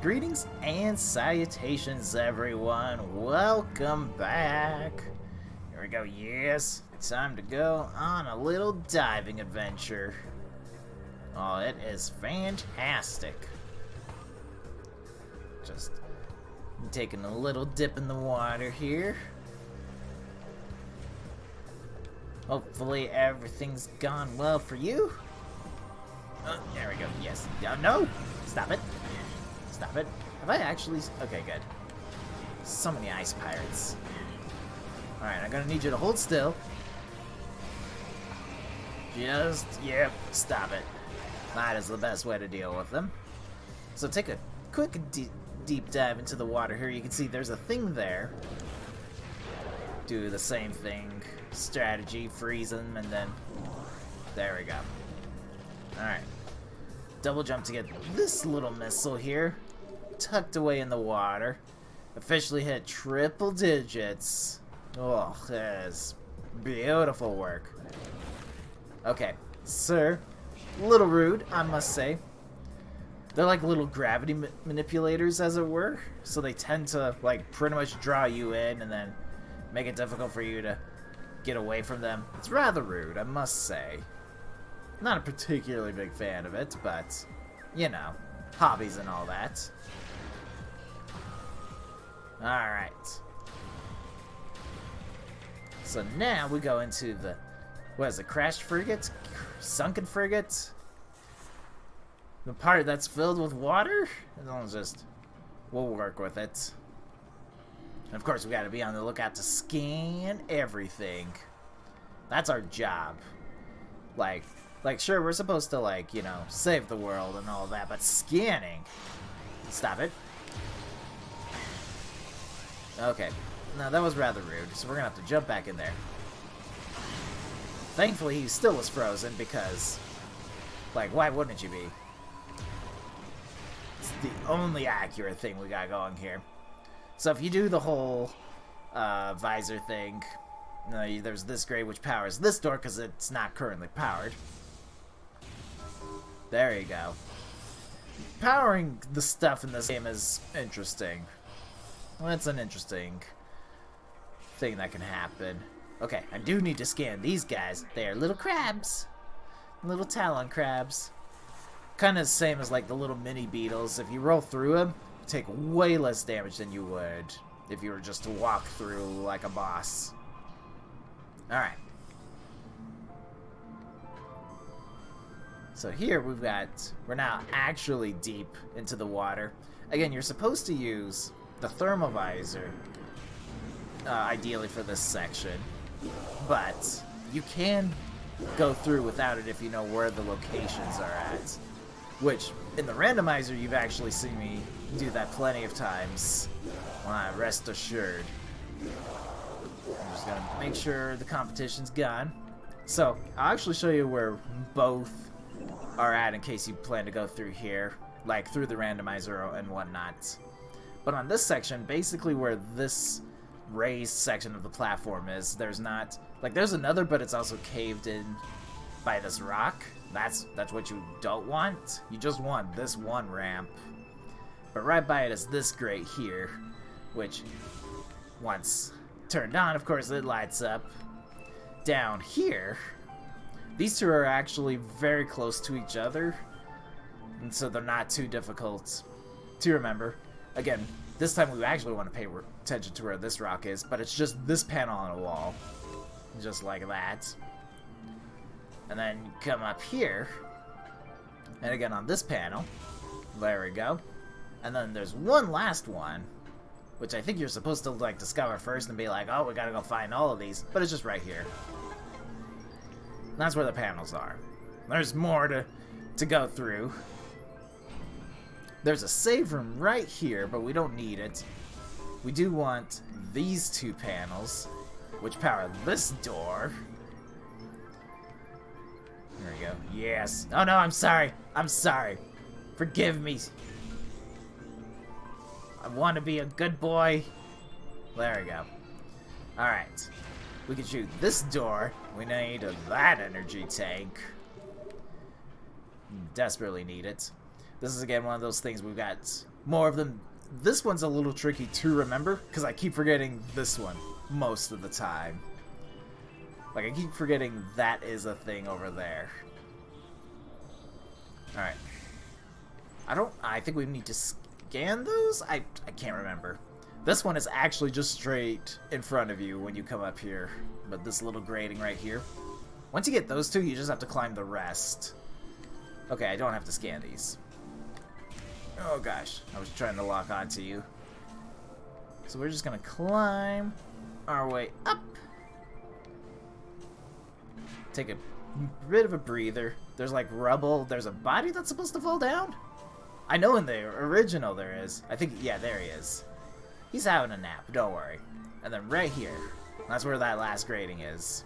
Greetings and salutations, everyone. Welcome back. Here we go. Yes, it's time to go on a little diving adventure. Oh, it is fantastic. Just taking a little dip in the water here. Hopefully everything's gone well for you. There we go. Yes. No! Stop it. Stop it. Have I actually... Okay, good. So many ice pirates. Alright, I'm gonna need you to hold still. Just... Yep. Stop it. That is the best way to deal with them. So take a quick deep dive into the water here. You can see there's a thing there. Do the same thing. Strategy. Freeze them, and then... There we go. Alright. Double jump to get this little missile here. Tucked away in the water. Officially hit triple digits. Oh, that is beautiful work. Okay, sir. A little rude, I must say. They're like little gravity manipulators, as it were. So they tend to, like, pretty much draw you in and then make it difficult for you to get away from them. It's rather rude, I must say. Not a particularly big fan of it, but, you know, hobbies and all that. Alright. So now we go into the, what is it, crashed frigate? Sunken frigate? The part that's filled with water? We'll work with it. And of course we gotta be on the lookout to scan everything. That's our job. Like, sure, we're supposed to, like, you know, save the world and all that, but scanning... Stop it. Okay. No, that was rather rude, so we're gonna have to jump back in there. Thankfully, he still was frozen, because... Like, why wouldn't you be? It's the only accurate thing we got going here. So if you do the whole, visor thing... there's this grade which powers this door, because it's not currently powered. There you go. Powering the stuff in this game is interesting. Well, that's an interesting thing that can happen. Okay, I do need to scan these guys. They are little crabs. Little talon crabs. Kind of the same as like the little mini beetles. If you roll through them, you take way less damage than you would if you were just to walk through like a boss. Alright. So here we're now actually deep into the water. Again, you're supposed to use the thermal visor, ideally for this section, but you can go through without it if you know where the locations are at. Which, in the randomizer, you've actually seen me do that plenty of times. Rest assured. I'm just gonna make sure the competition's gone. So, I'll actually show you where both are at in case you plan to go through here, like through the randomizer and whatnot. But on this section, basically where this raised section of the platform is, there's not, like there's another, but it's also caved in by this rock. That's what you don't want. You just want this one ramp. But right by it is this grate here, which once turned on, of course, it lights up. Down here, these two are actually very close to each other, and so they're not too difficult to remember. Again, this time we actually want to pay attention to where this rock is, but it's just this panel on a wall. Just like that. And then you come up here, and again on this panel. There we go. And then there's one last one, which I think you're supposed to like discover first and be like, oh, we gotta go find all of these, but it's just right here. That's where the panels are. There's more to go through. There's a save room right here, but we don't need it. We do want these two panels, which power this door. There we go. Yes. Oh no, I'm sorry. I'm sorry. Forgive me. I want to be a good boy. There we go. Alright. We can shoot this door. We need that energy tank. Desperately need it. This is again one of those things we've got more of them. This one's a little tricky to remember because I keep forgetting this one most of the time. Like, I keep forgetting that is a thing over there. Alright. I think we need to scan those? I can't remember. This one is actually just straight in front of you when you come up here. But this little grating right here. Once you get those two, you just have to climb the rest. Okay, I don't have to scan these. Oh gosh, I was trying to lock onto you. So we're just gonna climb our way up. Take a bit of a breather. There's like rubble. There's a body that's supposed to fall down? I know in the original there is. I think, yeah, there he is. He's having a nap, don't worry. And then right here, that's where that last grating is.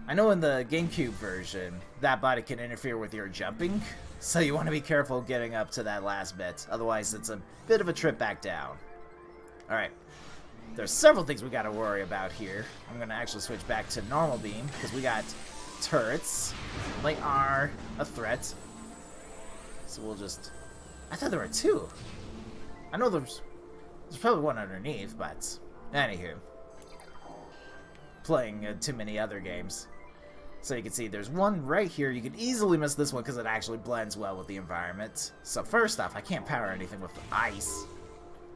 I know in the GameCube version, that body can interfere with your jumping, so you want to be careful getting up to that last bit, otherwise it's a bit of a trip back down. Alright, there's several things we gotta worry about here. I'm gonna actually switch back to normal beam, because we got turrets. They are a threat. So we'll just... I thought there were two. I know there's probably one underneath, but... Anywho. Playing too many other games. So you can see there's one right here. You can easily miss this one because it actually blends well with the environment. So first off, I can't power anything with ice.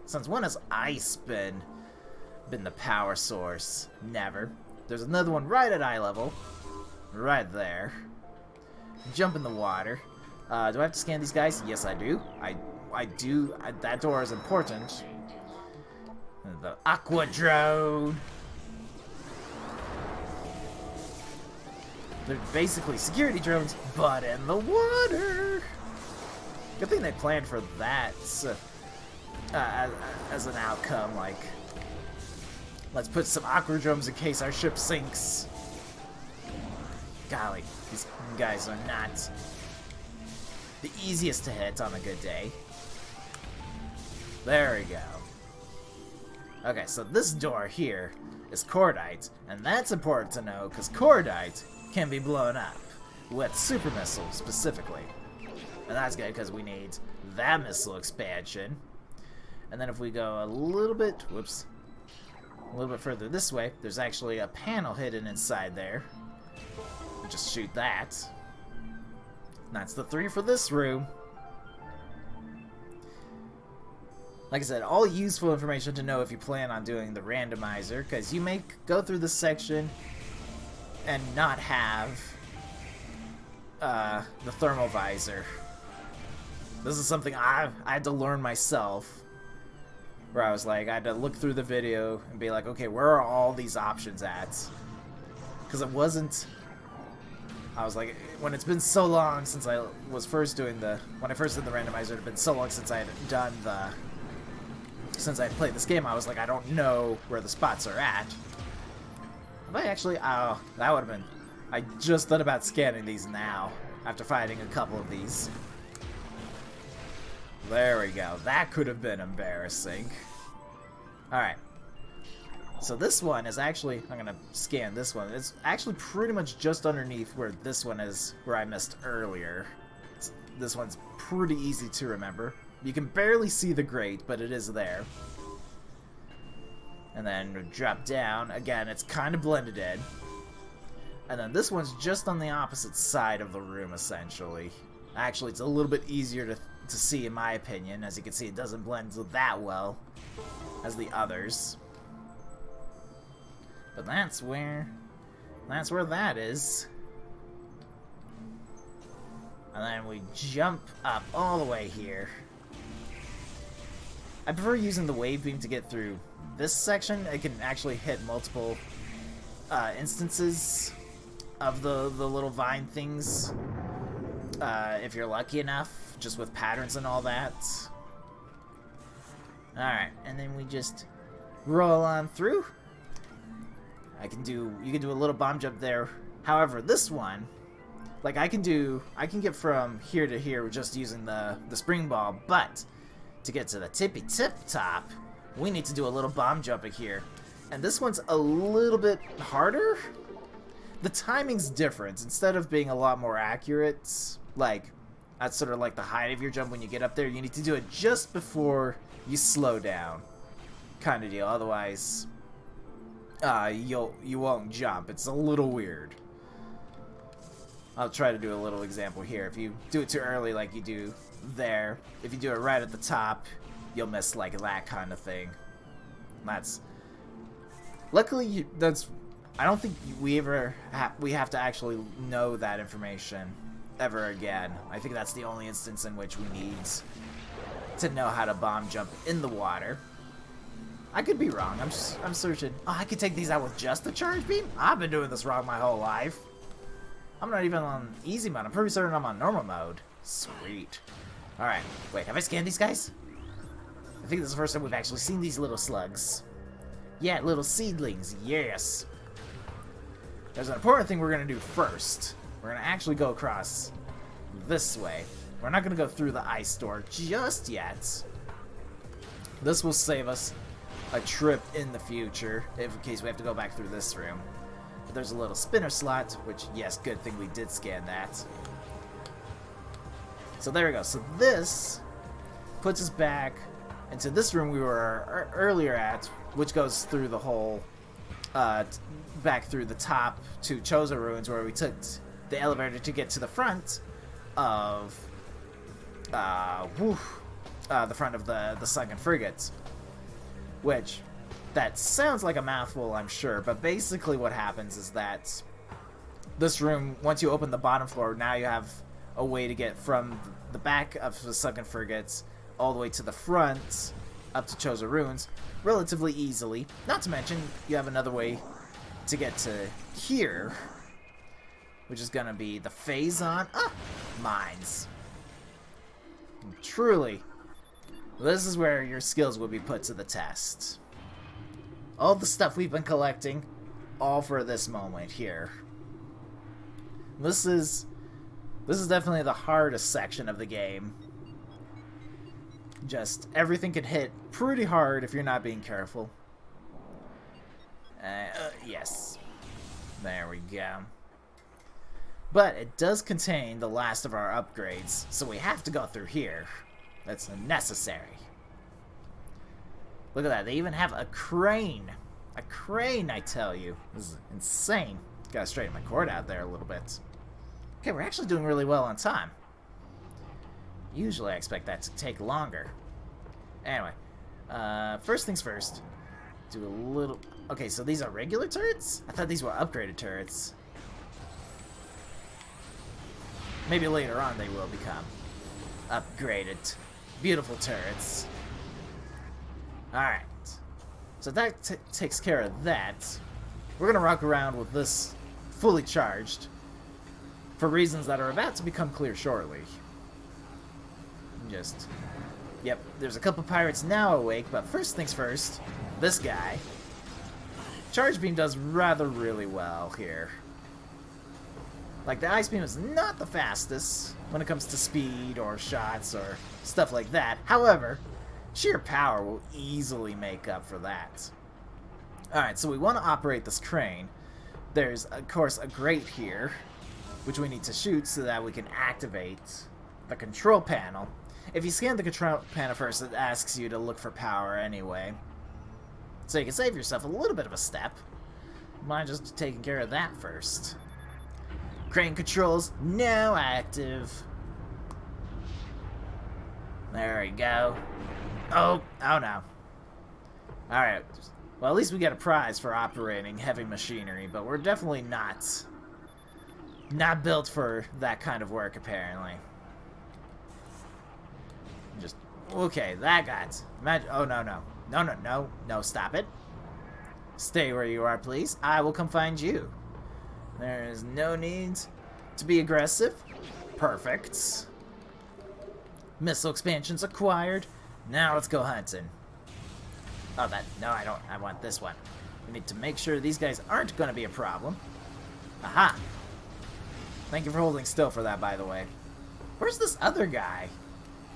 Since when has ice been the power source? Never. There's another one right at eye level. Right there. Jump in the water. Do I have to scan these guys? Yes, I do. I do. That door is important. The aqua drone. They're basically security drones, but in the water. Good thing they planned for that as an outcome. Like, let's put some aqua drones in case our ship sinks. Golly, these guys are not the easiest to hit on a good day. There we go. Okay, so this door here is cordite, and that's important to know because cordite can be blown up with super missiles specifically. And that's good because we need that missile expansion. And then if we go a little bit, whoops, a little bit further this way, there's actually a panel hidden inside there. Just shoot that. That's the 3 for this room. Like I said, all useful information to know if you plan on doing the randomizer, because you may go through this section and not have the thermal visor. This is something I had to learn myself, where I was like, I had to look through the video and be like, okay, where are all these options at? Because it wasn't... I was like, when it's been so long since I was first doing when I first did the randomizer, it had been so long since I had done since I played this game, I was like, I don't know where the spots are at. But actually, oh, that would have been... I just thought about scanning these now, after fighting a couple of these. There we go. That could have been embarrassing. Alright. So this one is actually... I'm gonna scan this one. It's actually pretty much just underneath where this one is, where I missed earlier. This one's pretty easy to remember. You can barely see the grate, but it is there. And then drop down. Again, it's kind of blended in. And then this one's just on the opposite side of the room, essentially. Actually, it's a little bit easier to see, in my opinion. As you can see, it doesn't blend that well as the others. But that's where that is. And then we jump up all the way here. I prefer using the wave beam to get through this section. It can actually hit multiple instances of the little vine things, if you're lucky enough, just with patterns and all that. Alright, and then we just roll on through. You can do a little bomb jump there. However, this one, like I can get from here to here just using the spring ball, but to get to the tippy tip top, we need to do a little bomb jumping here. And this one's a little bit harder. The timing's different. Instead of being a lot more accurate, like, at sort of like the height of your jump when you get up there. You need to do it just before you slow down, kind of deal. Otherwise, you won't jump. It's a little weird. I'll try to do a little example here. If you do it too early, like you do there, if you do it right at the top, you'll miss like that kind of thing. That's luckily that's. I don't think we ever we have to actually know that information ever again. I think that's the only instance in which we need to know how to bomb jump in the water. I could be wrong. I'm searching. Oh, I could take these out with just the charge beam? I've been doing this wrong my whole life. I'm not even on easy mode. I'm pretty certain I'm on normal mode. Sweet. Alright. Wait, have I scanned these guys? I think this is the first time we've actually seen these little slugs. Yeah, little seedlings. Yes. There's an important thing we're going to do first. We're going to actually go across this way. We're not going to go through the ice door just yet. This will save us a trip in the future, in case we have to go back through this room. But there's a little spinner slot, which, yes, good thing we did scan that. So there we go. So this puts us back into this room we were earlier at, which goes through the whole, back through the top to Chozo Ruins, where we took the elevator to get to the front of, the front of the sunken frigate. Which, that sounds like a mouthful, I'm sure, but basically what happens is that this room, once you open the bottom floor, now you have a way to get from the back of the sunken frigates all the way to the front, up to Chozo Ruins, relatively easily. Not to mention, you have another way to get to here, which is going to be the Phazon mines. And truly, this is where your skills will be put to the test. All the stuff we've been collecting, all for this moment here. This is definitely the hardest section of the game. Just everything can hit pretty hard if you're not being careful. Yes. There we go. But it does contain the last of our upgrades, so we have to go through here. That's necessary. Look at that. They even have a crane. A crane, I tell you. This is insane. Gotta straighten my cord out there a little bit. Okay, we're actually doing really well on time. Usually I expect that to take longer. Anyway. First things first. Do a little... Okay, so these are regular turrets? I thought these were upgraded turrets. Maybe later on they will become upgraded. Beautiful turrets. Alright. So that takes care of that. We're going to rock around with this fully charged for reasons that are about to become clear shortly. Just... Yep, there's a couple pirates now awake, but first things first, this guy. Charge beam does rather really well here. Like, the ice beam is not the fastest when it comes to speed or shots or stuff like that. However, sheer power will easily make up for that. Alright, so we want to operate this crane. There's, of course, a grate here, which we need to shoot so that we can activate the control panel. If you scan the control panel first, it asks you to look for power anyway. So you can save yourself a little bit of a step. Mind just taking care of that first. Crane controls now active. There we go. Oh no. Alright. Well, at least we get a prize for operating heavy machinery, but we're definitely not built for that kind of work, apparently. Just, okay, that got... Oh, no, stop it. Stay where you are, please. I will come find you. There is no need to be aggressive. Perfect. Missile expansions acquired. Now let's go hunting. Oh, no, I don't. I want this one. We need to make sure these guys aren't going to be a problem. Aha. Thank you for holding still for that, by the way. Where's this other guy?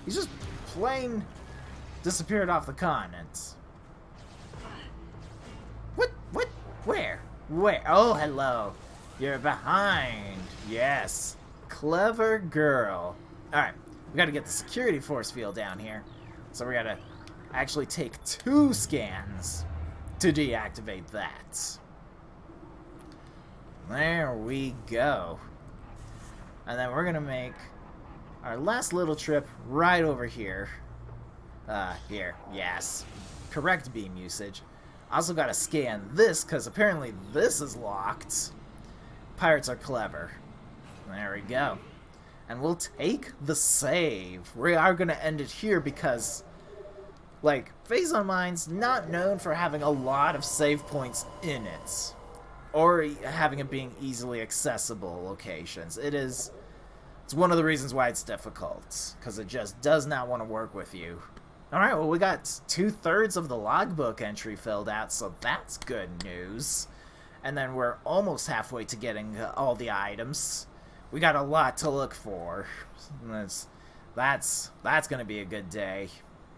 He's just plain disappeared off the continent. What? Where? Oh, hello. You're behind. Yes. Clever girl. Alright, we gotta get the security force field down here. So we gotta actually take 2 scans to deactivate that. There we go. And then we're gonna make our last little trip right over here. Here, yes. Correct beam usage. Also gotta scan this, because apparently this is locked. Pirates are clever. There we go. And we'll take the save. We are gonna end it here because, like, Phazon Mine's not known for having a lot of save points in it. Or having it being easily accessible locations. It's one of the reasons why it's difficult. Because it just does not want to work with you. Alright, well, we got 2/3 of the logbook entry filled out, so that's good news. And then we're almost halfway to getting all the items. We got a lot to look for. That's going to be a good day.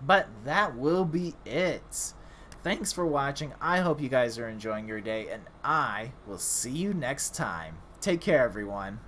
But that will be it. Thanks for watching. I hope you guys are enjoying your day, and I will see you next time. Take care, everyone.